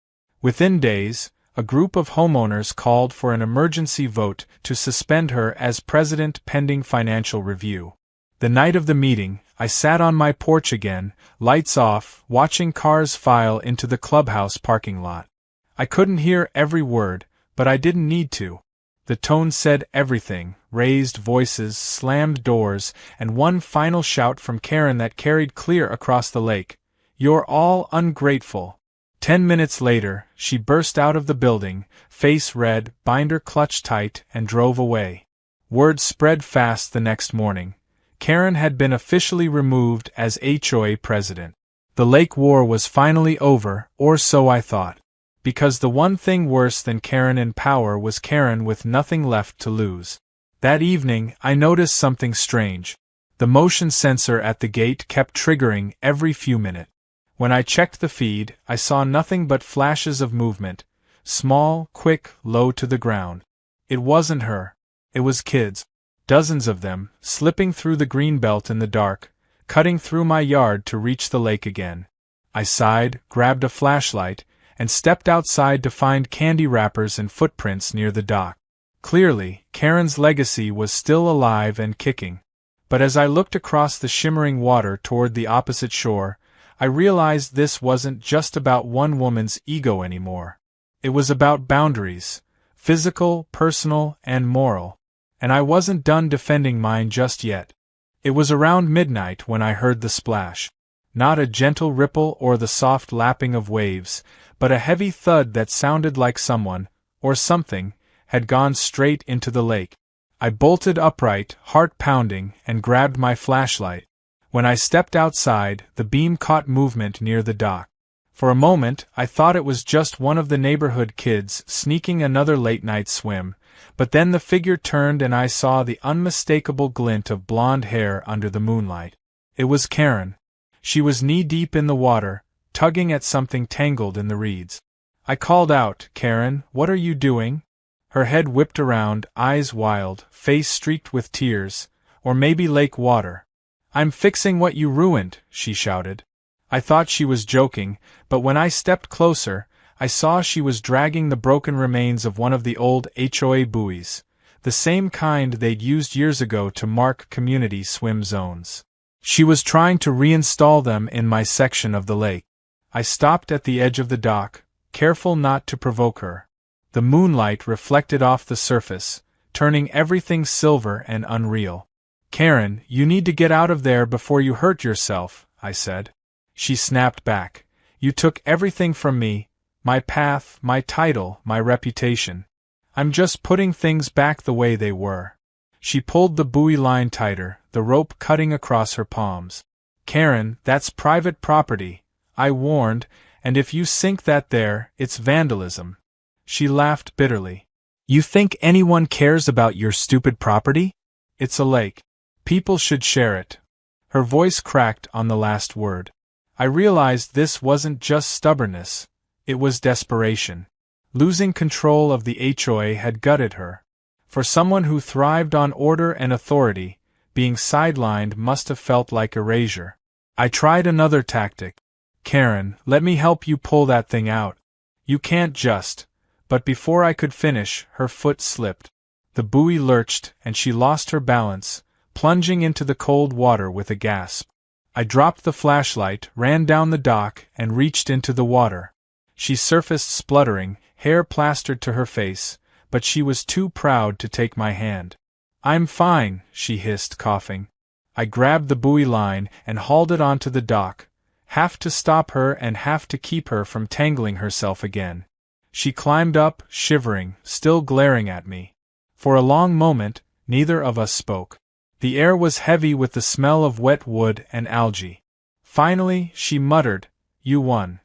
Within days, a group of homeowners called for an emergency vote to suspend her as president pending financial review. The night of the meeting, I sat on my porch again, lights off, watching cars file into the clubhouse parking lot. I couldn't hear every word, but I didn't need to. The tone said everything: raised voices, slammed doors, and one final shout from Karen that carried clear across the lake. "You're all ungrateful." 10 minutes later, she burst out of the building, face red, binder clutched tight, and drove away. Word spread fast the next morning. Karen had been officially removed as HOA president. The lake war was finally over, or so I thought. Because the one thing worse than Karen in power was Karen with nothing left to lose. That evening, I noticed something strange. The motion sensor at the gate kept triggering every few minutes. When I checked the feed, I saw nothing but flashes of movement, small, quick, low to the ground. It wasn't her. It was kids. Dozens of them, slipping through the green belt in the dark, cutting through my yard to reach the lake again. I sighed, grabbed a flashlight, and stepped outside to find candy wrappers and footprints near the dock. Clearly, Karen's legacy was still alive and kicking. But as I looked across the shimmering water toward the opposite shore, I realized this wasn't just about one woman's ego anymore. It was about boundaries, physical, personal, and moral. And I wasn't done defending mine just yet. It was around midnight when I heard the splash. Not a gentle ripple or the soft lapping of waves, but a heavy thud that sounded like someone, or something, had gone straight into the lake. I bolted upright, heart pounding, and grabbed my flashlight. When I stepped outside, the beam caught movement near the dock. For a moment, I thought it was just one of the neighborhood kids sneaking another late-night swim, but then the figure turned and I saw the unmistakable glint of blonde hair under the moonlight. It was Karen. She was knee-deep in the water, tugging at something tangled in the reeds. I called out, "Karen, what are you doing?" Her head whipped around, eyes wild, face streaked with tears, or maybe lake water. "I'm fixing what you ruined," she shouted. I thought she was joking, but when I stepped closer, I saw she was dragging the broken remains of one of the old HOA buoys, the same kind they'd used years ago to mark community swim zones. She was trying to reinstall them in my section of the lake. I stopped at the edge of the dock, careful not to provoke her. The moonlight reflected off the surface, turning everything silver and unreal. "Karen, you need to get out of there before you hurt yourself," I said. She snapped back. "You took everything from me, my path, my title, my reputation. I'm just putting things back the way they were." She pulled the buoy line tighter, the rope cutting across her palms. "Karen, that's private property," I warned, "and if you sink that there, it's vandalism." She laughed bitterly. "You think anyone cares about your stupid property? It's a lake. People should share it." Her voice cracked on the last word. I realized this wasn't just stubbornness, it was desperation. Losing control of the HOA had gutted her. For someone who thrived on order and authority, being sidelined must have felt like erasure. I tried another tactic. "Karen, let me help you pull that thing out. You can't just..." But before I could finish, her foot slipped. The buoy lurched, and she lost her balance, plunging into the cold water with a gasp. I dropped the flashlight, ran down the dock, and reached into the water. She surfaced spluttering, hair plastered to her face, but she was too proud to take my hand. "I'm fine," she hissed, coughing. I grabbed the buoy line and hauled it onto the dock, half to stop her and half to keep her from tangling herself again. She climbed up, shivering, still glaring at me. For a long moment, neither of us spoke. The air was heavy with the smell of wet wood and algae. Finally, she muttered, "You won."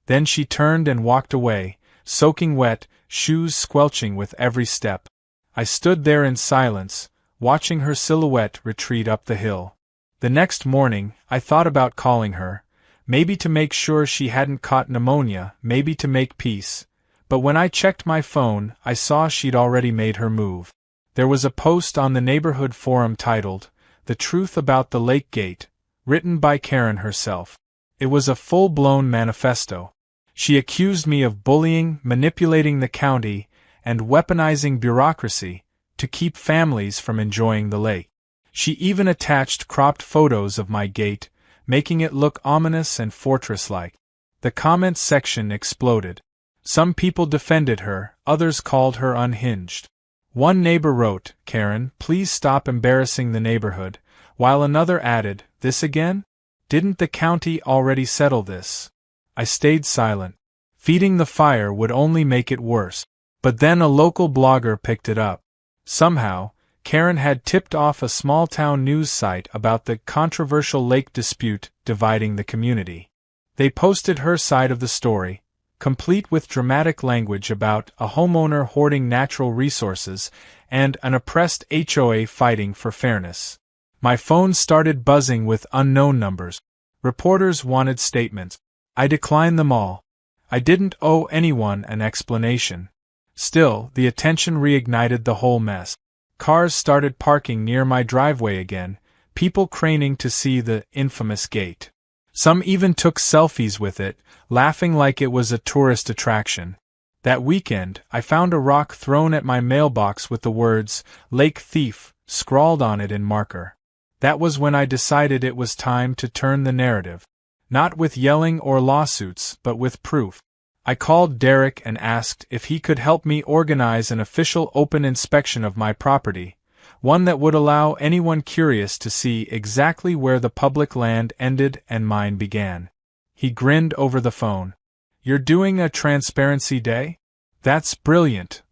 Then she turned and walked away, soaking wet, shoes squelching with every step. I stood there in silence, watching her silhouette retreat up the hill. The next morning, I thought about calling her, maybe to make sure she hadn't caught pneumonia, maybe to make peace. But when I checked my phone, I saw she'd already made her move. There was a post on the neighborhood forum titled, "The Truth About the Lake Gate," written by Karen herself. It was a full-blown manifesto. She accused me of bullying, manipulating the county, and weaponizing bureaucracy to keep families from enjoying the lake. She even attached cropped photos of my gate, making it look ominous and fortress-like. The comments section exploded. Some people defended her, others called her unhinged. One neighbor wrote, "Karen, please stop embarrassing the neighborhood," while another added, "This again? Didn't the county already settle this?" I stayed silent. Feeding the fire would only make it worse. But then a local blogger picked it up. Somehow, Karen had tipped off a small-town news site about the controversial lake dispute dividing the community. They posted her side of the story, complete with dramatic language about a homeowner hoarding natural resources and an oppressed HOA fighting for fairness. My phone started buzzing with unknown numbers. Reporters wanted statements. I declined them all. I didn't owe anyone an explanation. Still, the attention reignited the whole mess. Cars started parking near my driveway again, people craning to see the infamous gate. Some even took selfies with it, laughing like it was a tourist attraction. That weekend, I found a rock thrown at my mailbox with the words, "Lake Thief," scrawled on it in marker. That was when I decided it was time to turn the narrative. Not with yelling or lawsuits, but with proof. I called Derek and asked if he could help me organize an official open inspection of my property, one that would allow anyone curious to see exactly where the public land ended and mine began. He grinned over the phone. "You're doing a transparency day? That's brilliant."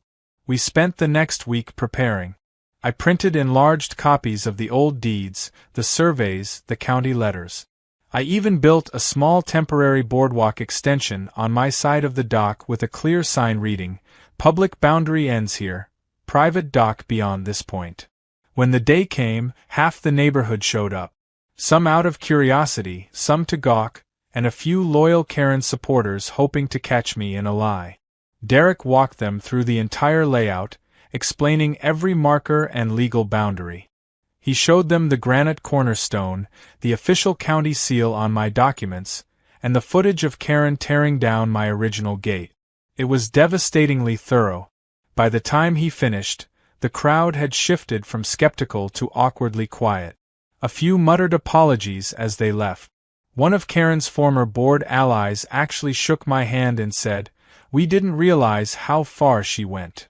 We spent the next week preparing. I printed enlarged copies of the old deeds, the surveys, the county letters. I even built a small temporary boardwalk extension on my side of the dock with a clear sign reading, "Public boundary ends here, private dock beyond this point." When the day came, half the neighborhood showed up. Some out of curiosity, some to gawk, and a few loyal Karen supporters hoping to catch me in a lie. Derek walked them through the entire layout, explaining every marker and legal boundary. He showed them the granite cornerstone, the official county seal on my documents, and the footage of Karen tearing down my original gate. It was devastatingly thorough. By the time he finished, the crowd had shifted from skeptical to awkwardly quiet. A few muttered apologies as they left. One of Karen's former board allies actually shook my hand and said, "We didn't realize how far she went."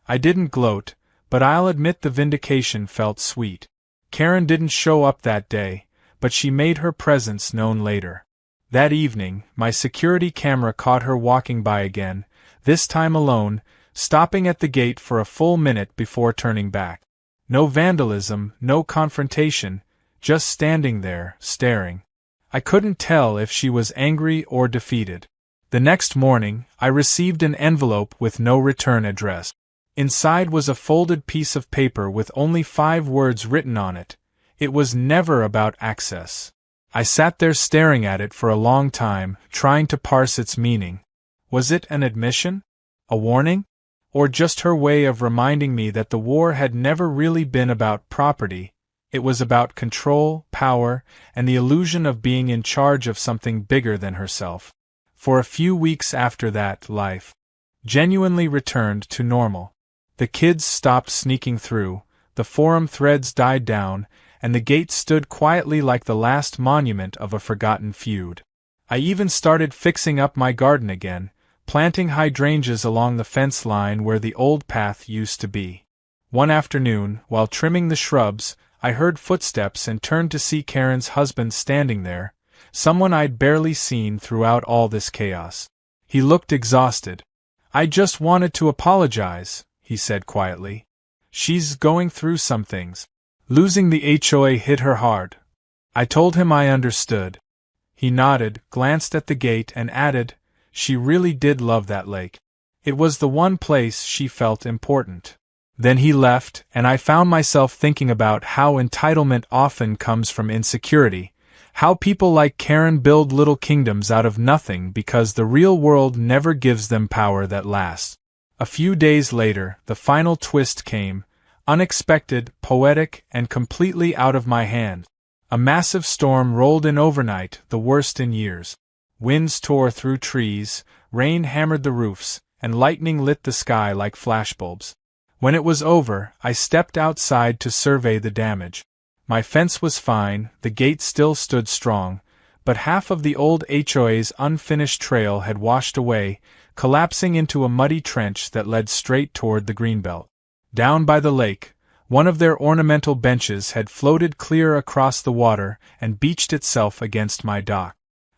I didn't gloat, but I'll admit the vindication felt sweet. Karen didn't show up that day, but she made her presence known later. That evening, my security camera caught her walking by again, this time alone, stopping at the gate for a full minute before turning back. No vandalism, no confrontation, just standing there, staring. I couldn't tell if she was angry or defeated. The next morning, I received an envelope with no return address. Inside was a folded piece of paper with only 5 words written on it. It was never about access. I sat there staring at it for a long time, trying to parse its meaning. Was it an admission? A warning? Or just her way of reminding me that the war had never really been about property? It was about control, power, and the illusion of being in charge of something bigger than herself. For a few weeks after that, life genuinely returned to normal. The kids stopped sneaking through, the forum threads died down, and the gate stood quietly like the last monument of a forgotten feud. I even started fixing up my garden again, planting hydrangeas along the fence line where the old path used to be. One afternoon, while trimming the shrubs, I heard footsteps and turned to see Karen's husband standing there, someone I'd barely seen throughout all this chaos. He looked exhausted. "I just wanted to apologize," he said quietly. "She's going through some things. Losing the HOA hit her hard." I told him I understood. He nodded, glanced at the gate, and added, "She really did love that lake. It was the one place she felt important." Then he left, and I found myself thinking about how entitlement often comes from insecurity, how people like Karen build little kingdoms out of nothing because the real world never gives them power that lasts. A few days later, the final twist came, unexpected, poetic, and completely out of my hands. A massive storm rolled in overnight, the worst in years. Winds tore through trees, rain hammered the roofs, and lightning lit the sky like flashbulbs. When it was over, I stepped outside to survey the damage. My fence was fine, the gate still stood strong, but half of the old HOA's unfinished trail had washed away, collapsing into a muddy trench that led straight toward the greenbelt. Down by the lake, one of their ornamental benches had floated clear across the water and beached itself against my dock.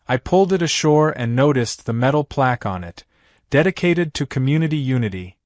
I pulled it ashore and noticed the metal plaque on it, dedicated to community unity,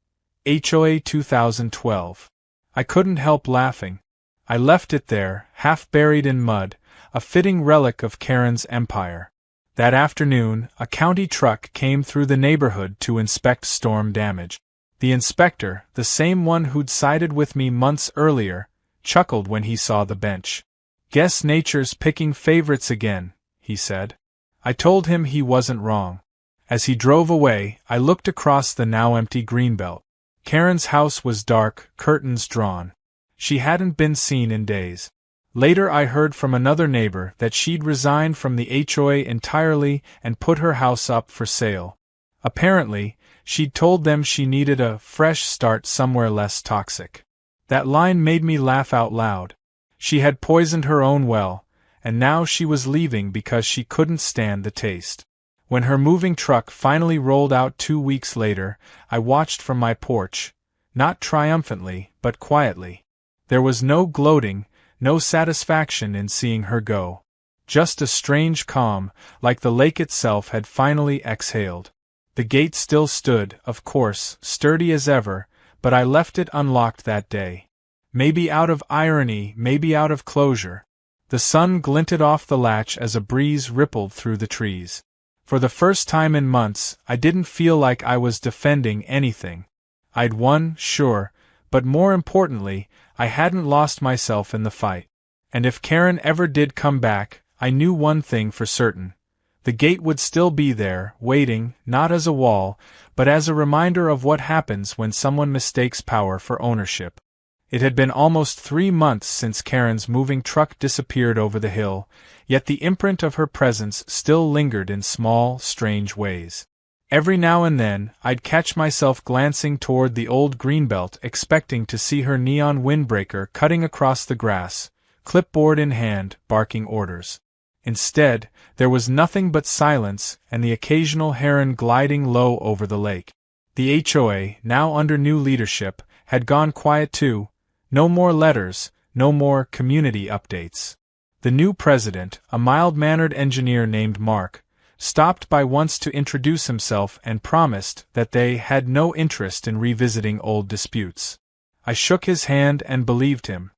HOA 2012. I couldn't help laughing. I left it there, half buried in mud, a fitting relic of Karen's empire. That afternoon, a county truck came through the neighborhood to inspect storm damage. The inspector, the same one who'd sided with me months earlier, chuckled when he saw the bench. "Guess nature's picking favorites again," he said. I told him he wasn't wrong. As he drove away, I looked across the now empty greenbelt. Karen's house was dark, curtains drawn. She hadn't been seen in days. Later I heard from another neighbor that she'd resigned from the HOA entirely and put her house up for sale. Apparently, she'd told them she needed a fresh start somewhere less toxic. That line made me laugh out loud. She had poisoned her own well, and now she was leaving because she couldn't stand the taste. When her moving truck finally rolled out 2 weeks later, I watched from my porch, not triumphantly, but quietly. There was no gloating, no satisfaction in seeing her go. Just a strange calm, like the lake itself had finally exhaled. The gate still stood, of course, sturdy as ever, but I left it unlocked that day. Maybe out of irony, maybe out of closure. The sun glinted off the latch as a breeze rippled through the trees. For the first time in months, I didn't feel like I was defending anything. I'd won, sure, but more importantly, I hadn't lost myself in the fight. And if Karen ever did come back, I knew one thing for certain. The gate would still be there, waiting, not as a wall, but as a reminder of what happens when someone mistakes power for ownership. It had been almost 3 months since Karen's moving truck disappeared over the hill, yet the imprint of her presence still lingered in small, strange ways. Every now and then, I'd catch myself glancing toward the old greenbelt, expecting to see her neon windbreaker cutting across the grass, clipboard in hand, barking orders. Instead, there was nothing but silence and the occasional heron gliding low over the lake. The HOA, now under new leadership, had gone quiet too. No more letters, no more community updates. The new president, a mild-mannered engineer named Mark, stopped by once to introduce himself and promised that they had no interest in revisiting old disputes. I shook his hand and believed him.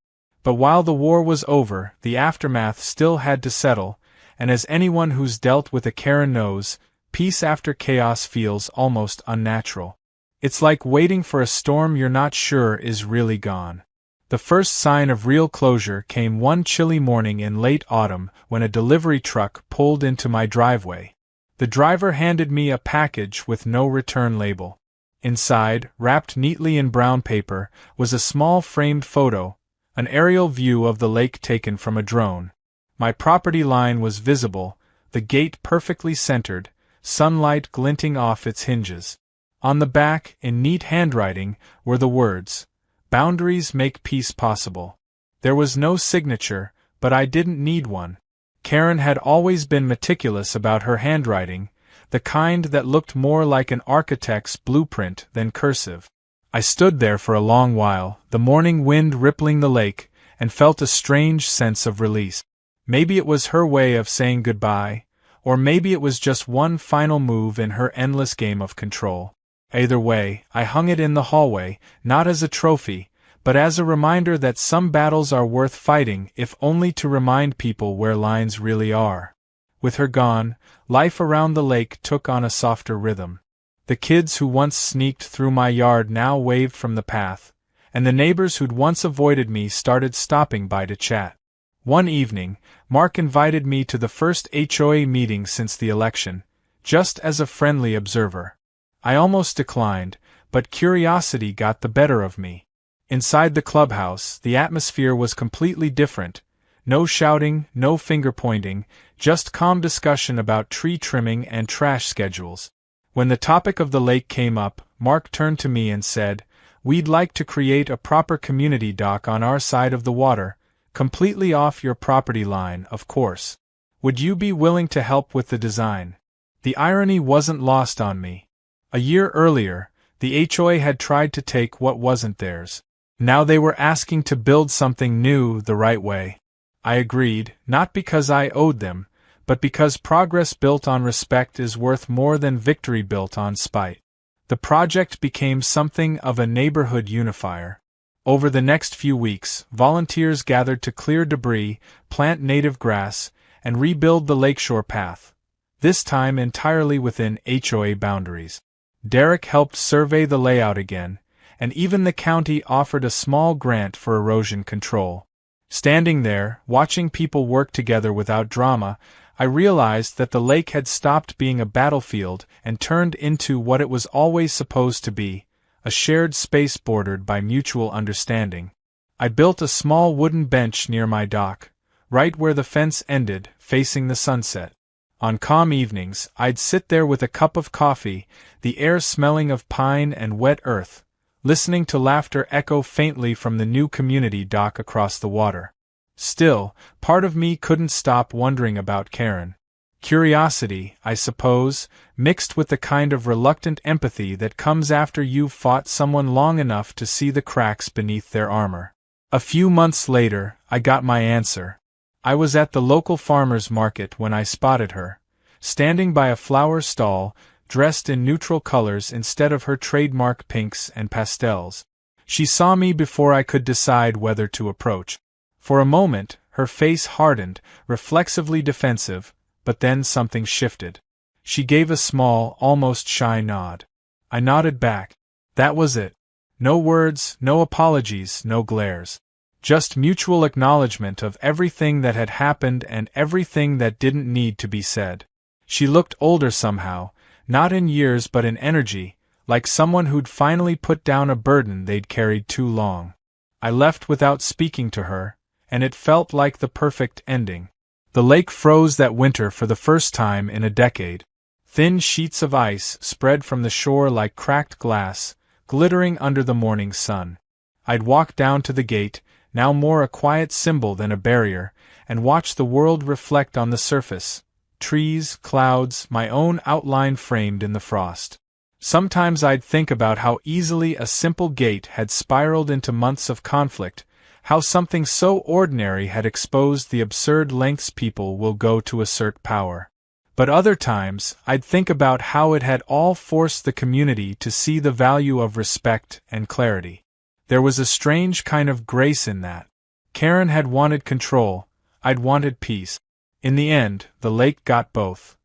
But while the war was over, the aftermath still had to settle, and as anyone who's dealt with a Karen knows, peace after chaos feels almost unnatural. It's like waiting for a storm you're not sure is really gone. The first sign of real closure came one chilly morning in late autumn when a delivery truck pulled into my driveway. The driver handed me a package with no return label. Inside, wrapped neatly in brown paper, was a small framed photo, an aerial view of the lake taken from a drone. My property line was visible, the gate perfectly centered, sunlight glinting off its hinges. On the back, in neat handwriting, were the words, "Boundaries make peace possible." There was no signature, but I didn't need one. Karen had always been meticulous about her handwriting, the kind that looked more like an architect's blueprint than cursive. I stood there for a long while, the morning wind rippling the lake, and felt a strange sense of release. Maybe it was her way of saying goodbye, or maybe it was just one final move in her endless game of control. Either way, I hung it in the hallway, not as a trophy, but as a reminder that some battles are worth fighting if only to remind people where lines really are. With her gone, life around the lake took on a softer rhythm. The kids who once sneaked through my yard now waved from the path, and the neighbors who'd once avoided me started stopping by to chat. One evening, Mark invited me to the first HOA meeting since the election, just as a friendly observer. I almost declined, but curiosity got the better of me. Inside the clubhouse, the atmosphere was completely different. No shouting, no finger-pointing, just calm discussion about tree trimming and trash schedules. When the topic of the lake came up, Mark turned to me and said, "We'd like to create a proper community dock on our side of the water, completely off your property line, of course. Would you be willing to help with the design?" The irony wasn't lost on me. A year earlier, the HOA had tried to take what wasn't theirs. Now they were asking to build something new the right way. I agreed, not because I owed them, but because progress built on respect is worth more than victory built on spite. The project became something of a neighborhood unifier. Over the next few weeks, volunteers gathered to clear debris, plant native grass, and rebuild the lakeshore path, this time entirely within HOA boundaries. Derek helped survey the layout again, and even the county offered a small grant for erosion control. Standing there, watching people work together without drama, I realized that the lake had stopped being a battlefield and turned into what it was always supposed to be, a shared space bordered by mutual understanding. I built a small wooden bench near my dock, right where the fence ended, facing the sunset. On calm evenings, I'd sit there with a cup of coffee, the air smelling of pine and wet earth, listening to laughter echo faintly from the new community dock across the water. Still, part of me couldn't stop wondering about Karen. Curiosity, I suppose, mixed with the kind of reluctant empathy that comes after you've fought someone long enough to see the cracks beneath their armor. A few months later, I got my answer. I was at the local farmer's market when I spotted her, standing by a flower stall, dressed in neutral colors instead of her trademark pinks and pastels. She saw me before I could decide whether to approach. For a moment, her face hardened, reflexively defensive, but then something shifted. She gave a small, almost shy nod. I nodded back. That was it. No words, no apologies, no glares. Just mutual acknowledgement of everything that had happened and everything that didn't need to be said. She looked older somehow, not in years but in energy, like someone who'd finally put down a burden they'd carried too long. I left without speaking to her, and it felt like the perfect ending. The lake froze that winter for the first time in a decade. Thin sheets of ice spread from the shore like cracked glass, glittering under the morning sun. I'd walk down to the gate, now more a quiet symbol than a barrier, and watch the world reflect on the surface. Trees, clouds, my own outline framed in the frost. Sometimes I'd think about how easily a simple gate had spiraled into months of conflict, how something so ordinary had exposed the absurd lengths people will go to assert power. But other times, I'd think about how it had all forced the community to see the value of respect and clarity. There was a strange kind of grace in that. Karen had wanted control, I'd wanted peace. In the end, the lake got both.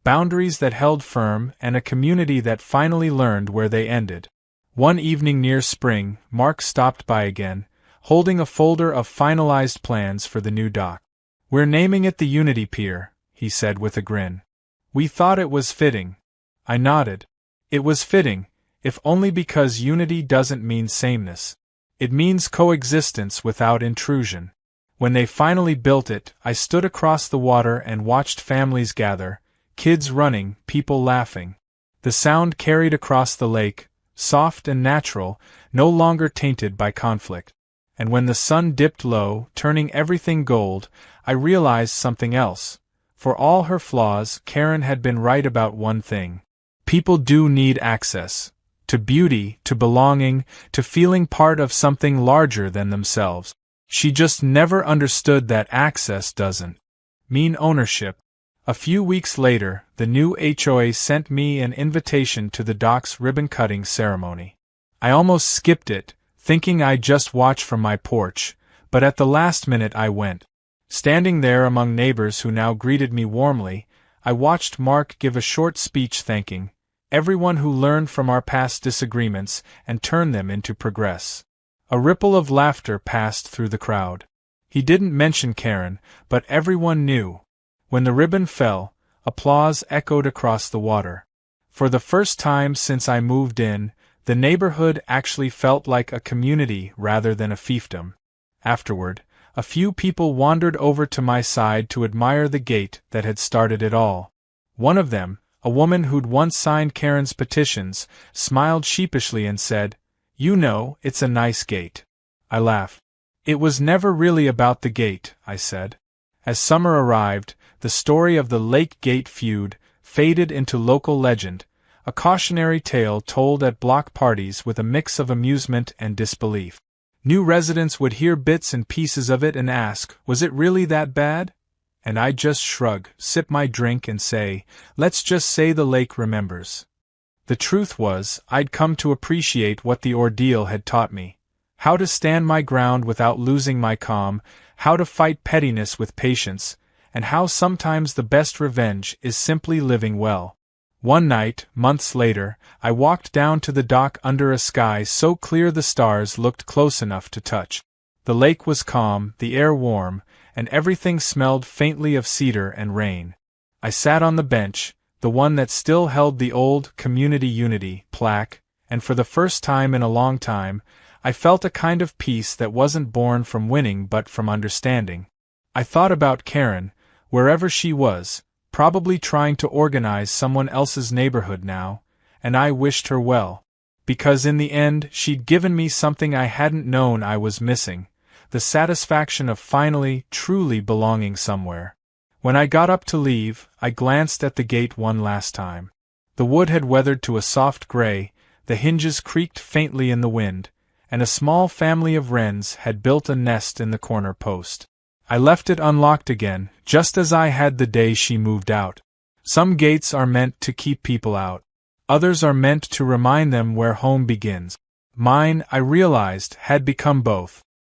Boundaries that held firm and a community that finally learned where they ended. One evening near spring, Mark stopped by again, holding a folder of finalized plans for the new dock. "We're naming it the Unity Pier," he said with a grin. "We thought it was fitting." I nodded. It was fitting, if only because unity doesn't mean sameness. It means coexistence without intrusion. When they finally built it, I stood across the water and watched families gather, kids running, people laughing. The sound carried across the lake, soft and natural, no longer tainted by conflict. And when the sun dipped low, turning everything gold, I realized something else. For all her flaws, Karen had been right about one thing. People do need access. To beauty, to belonging, to feeling part of something larger than themselves. She just never understood that access doesn't mean ownership. A few weeks later, the new HOA sent me an invitation to the dock's ribbon-cutting ceremony. I almost skipped it, thinking I'd just watch from my porch, but at the last minute I went. Standing there among neighbors who now greeted me warmly, I watched Mark give a short speech thanking everyone who learned from our past disagreements and turned them into progress. A ripple of laughter passed through the crowd. He didn't mention Karen, but everyone knew. When the ribbon fell, applause echoed across the water. For the first time since I moved in, the neighborhood actually felt like a community rather than a fiefdom. Afterward, a few people wandered over to my side to admire the gate that had started it all. One of them, a woman who'd once signed Karen's petitions, smiled sheepishly and said, "You know, it's a nice gate." I laughed. "It was never really about the gate," I said. As summer arrived, the story of the Lake Gate feud faded into local legend, a cautionary tale told at block parties with a mix of amusement and disbelief. New residents would hear bits and pieces of it and ask, "Was it really that bad?" And I'd just shrug, sip my drink and say, "Let's just say the lake remembers." The truth was, I'd come to appreciate what the ordeal had taught me. How to stand my ground without losing my calm, how to fight pettiness with patience, and how sometimes the best revenge is simply living well. One night, months later, I walked down to the dock under a sky so clear the stars looked close enough to touch. The lake was calm, the air warm, and everything smelled faintly of cedar and rain. I sat on the bench, the one that still held the old Community Unity plaque, and for the first time in a long time, I felt a kind of peace that wasn't born from winning but from understanding. I thought about Karen, wherever she was, probably trying to organize someone else's neighborhood now, and I wished her well. Because in the end she'd given me something I hadn't known I was missing, the satisfaction of finally, truly belonging somewhere. When I got up to leave, I glanced at the gate one last time. The wood had weathered to a soft gray, the hinges creaked faintly in the wind, and a small family of wrens had built a nest in the corner post. I left it unlocked again, just as I had the day she moved out. Some gates are meant to keep people out. Others are meant to remind them where home begins. Mine, I realized, had become both.